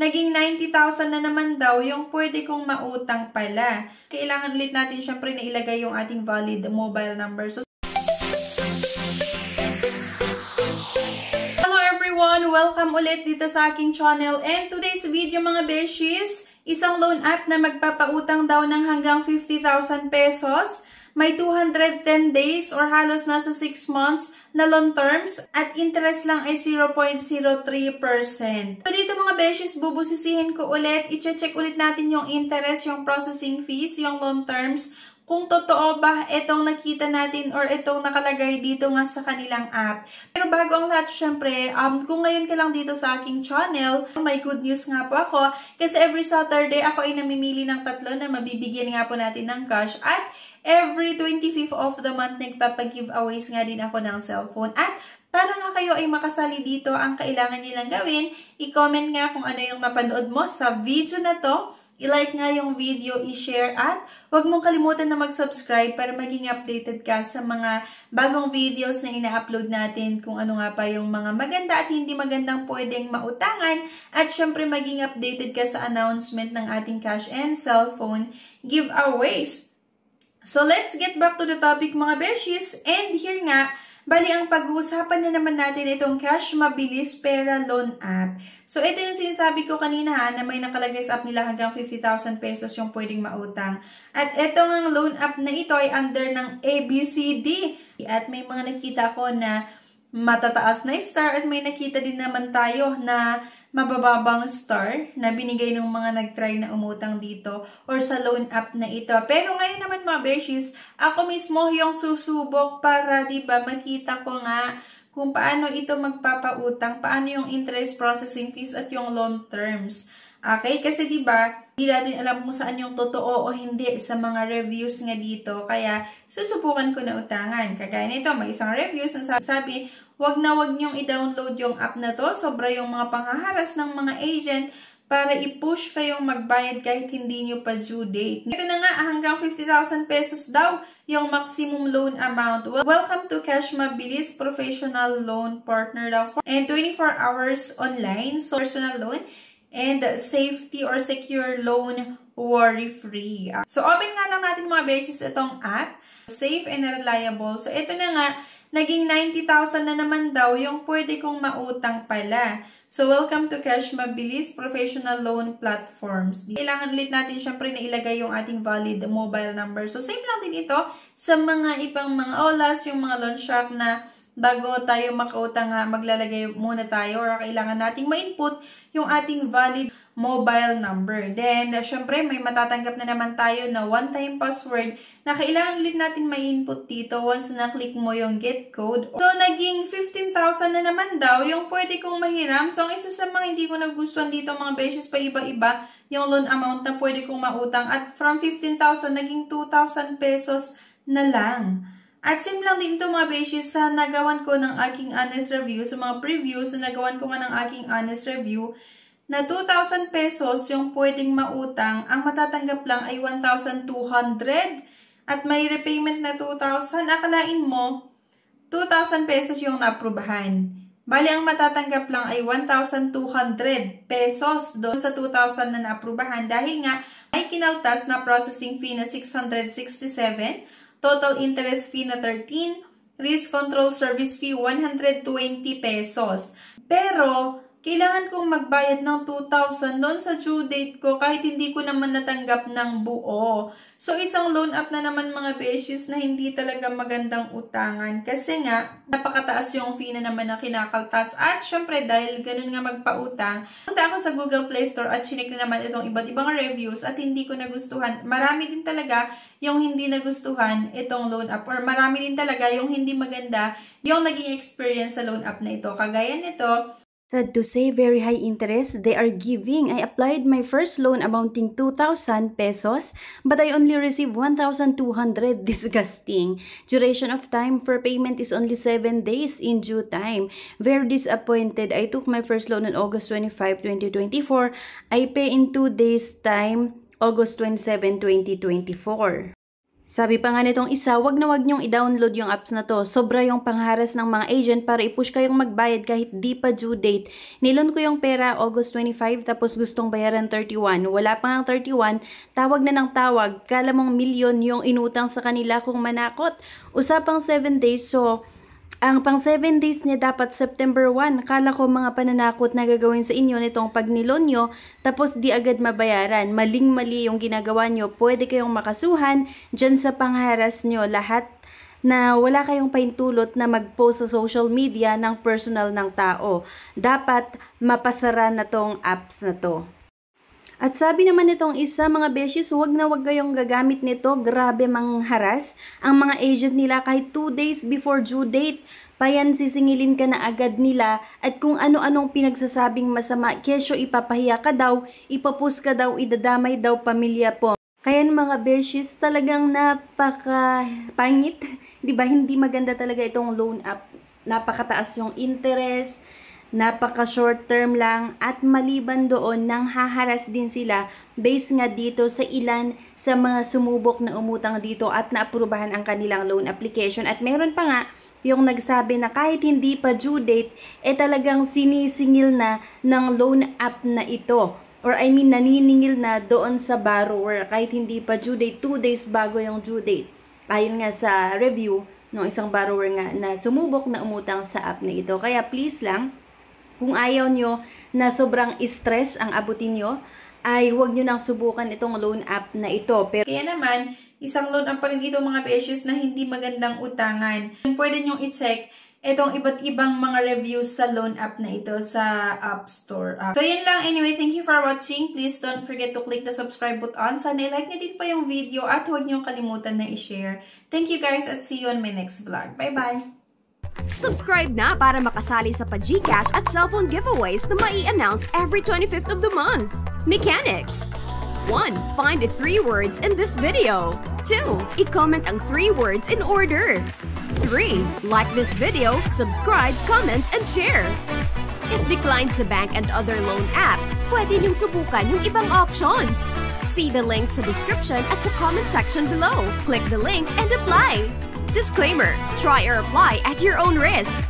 naging 90,000 na naman daw yung pwede kong mautang pala. Kailangan ulit natin syempre na ilagay yung ating valid mobile number. So, hello everyone! Welcome ulit dito sa aking channel. And today's video mga beshies, isang loan app na magpapautang daw ng hanggang 50,000 pesos. May 210 days or halos nasa 6 months na loan terms at interest lang ay 0.03%. So dito mga beshies, bubusisihin ko ulit, i-check ulit natin yung interest, yung processing fees, yung loan terms, kung totoo ba itong nakita natin or itong nakalagay dito nga sa kanilang app. Pero bago ang lahat, syempre, kung ngayon ka lang dito sa aking channel, may good news nga po ako kasi every Saturday ako ay namimili ng 3 na mabibigyan nga po natin ng cash at every 25th of the month, nagpapag-giveaways nga din ako ng cellphone. At para nga kayo ay makasali dito, ang kailangan nilang gawin, i-comment nga kung ano yung napanood mo sa video na to, i-like nga yung video, i-share, at huwag mong kalimutan na mag-subscribe para maging updated ka sa mga bagong videos na ina-upload natin, kung ano nga pa yung mga maganda at hindi magandang pwedeng mautangan, at syempre maging updated ka sa announcement ng ating cash and cellphone giveaways. So, let's get back to the topic mga beshies. And here nga, bali ang pag-uusapan na naman natin itong Cash Mabilis Pera Loan App. So, ito yung sinasabi ko kanina na may nakalagay sa app nila hanggang 50,000 pesos yung pwedeng mautang. At itong loan app na ito ay under ng ABCD. At may mga nakita ko na matataas na star at may nakita din naman tayo na mabababang star na binigay ng mga nag-try na umutang dito or sa loan app na ito. Pero ngayon naman mga beshies, ako mismo yung susubok para diba makita ko nga kung paano ito magpapautang, paano yung interest processing fees at yung loan terms. Okay? Kasi diba, hindi natin alam kung saan yung totoo o hindi sa mga reviews nga dito. Kaya, susubukan ko na utangan. Kagaya nito, may isang reviews na sabi, wag na wag niyong i-download yung app na to. Sobra yung mga panghaharas ng mga agent para i-push kayong magbayad kahit hindi nyo pa due date. Ito na nga, hanggang 50,000 pesos daw yung maximum loan amount. Welcome to Cash Mabilis Professional Loan Partner daw. And 24 hours online, so personal loan, and safety or secure loan worry-free. So, open nga lang natin mga beshies itong app. Safe and reliable. So, ito na nga, naging 90,000 na naman daw yung pwede kong mautang pala. So, welcome to Cash Mabilis Professional Loan Platforms. Kailangan ulit natin syempre na ilagay yung ating valid mobile number. So, same lang din ito sa mga ibang mga OLAs, yung mga loan shark na bago tayo makautang maglalagay muna tayo or kailangan nating ma-input yung ating valid mobile number. Then, syempre, may matatanggap na naman tayo na one-time password na kailangan ulit natin ma-input dito once na-click mo yung get code. So, naging 15,000 na naman daw yung pwede kong mahiram. So, ang isa sa mga hindi ko nagustuhan dito mga beshies pa iba-iba yung loan amount na pwede kong mautang. At from 15,000, naging 2,000 pesos na lang. At same lang din ito mga beshies sa nagawan ko ng aking honest review, sa mga previews na nagawan ko nga ng aking honest review, na 2,000 pesos yung pwedeng mautang, ang matatanggap lang ay 1,200 at may repayment na 2,000. Akalain mo, 2,000 pesos yung naaprubahan. Bali, ang matatanggap lang ay 1,200 pesos doon sa 2,000 na naaprubahan dahil nga may kinaltas na processing fee na 667, total interest fee na 13, risk control service fee 120 pesos. Pero, kailangan kong magbayad ng 2,000 doon sa due date ko kahit hindi ko naman natanggap ng buo. So, isang loan app na naman mga beshies na hindi talaga magandang utangan. Kasi nga, napakataas yung fee na naman na kinakaltas. At syempre, dahil ganun nga magpautang, punta ako sa Google Play Store at chinik na naman itong iba't ibang reviews at hindi ko nagustuhan. Marami din talaga yung hindi nagustuhan itong loan app or marami din talaga yung hindi maganda yung naging experience sa loan app na ito. Kagaya nito, sad to say, very high interest they are giving. I applied my first loan amounting 2,000 pesos, but I only received 1,200. Disgusting. Duration of time for payment is only 7 days in due time. Very disappointed. I took my first loan on August 25, 2024. I pay in 2 days time, August 27, 2024. Sabi pa nga nitong isa, wag na wag niyong i-download yung apps na to. Sobra yung pangharas ng mga agent para i-push kayong magbayad kahit di pa due date. Nilon ko yung pera August 25 tapos gustong bayaran 31. Wala pa nga 31, tawag na ng tawag. Kala mong milyon yung inutang sa kanila kung manakot. Usapang 7 days, so ang pang 7 days niya dapat September 1. Kala ko mga pananakot na gagawin sa inyo nitong pag nilon nyo, tapos di agad mabayaran. Maling-mali yung ginagawa nyo. Pwede kayong makasuhan dyan sa pangharas nyo lahat na wala kayong paintulot na mag-post sa social media ng personal ng tao. Dapat mapasara na tong apps na to. At sabi naman nitong isa, mga beshies, huwag na huwag kayong gagamit nito. Grabe mangharas ang mga agent nila kahit 2 days before due date. Payan sisingilin ka na agad nila at kung ano-anong pinagsasabing masama, kesyo ipapahiya ka daw, ipapus ka daw, idadamay daw pamilya po. Kaya mga beshies, talagang napaka-pangit. Diba? Hindi maganda talaga itong loan app. Napakataas yung interest, napaka-short term lang, at maliban doon nang haharas din sila based nga dito sa ilan sa mga sumubok na umutang dito at naaprubahan ang kanilang loan application. At meron pa nga yung nagsabi na kahit hindi pa due date, talagang sinisingil na ng loan app na ito. Or I mean, naniningil na doon sa borrower kahit hindi pa due date, 2 days bago yung due date. Ayon nga sa review ng isang borrower nga na sumubok na umutang sa app na ito. Kaya please lang, kung ayaw nyo na sobrang stress ang abutin nyo, ay huwag nyo nang subukan itong loan app na ito. Pero kaya naman, isang loan app pa rin ito mga beshies na hindi magandang utangan. Pwede nyo i-check itong iba't ibang mga reviews sa loan app na ito sa App Store. So yun lang. Anyway, thank you for watching. Please don't forget to click the subscribe button. Sana i-like nyo din pa yung video at huwag nyo kalimutan na i-share. Thank you guys at see you on my next vlog. Bye-bye! Subscribe na para makasali sa pa-GCash at cellphone giveaways na mai-announce every 25th of the month. Mechanics. 1. Find the 3 words in this video. 2. I-comment ang 3 words in order. 3. Like this video, subscribe, comment, and share. If declined sa bank and other loan apps, pwede niyong subukan yung ibang options. See the links sa description at sa comment section below. Click the link and apply. Disclaimer: try or apply at your own risk.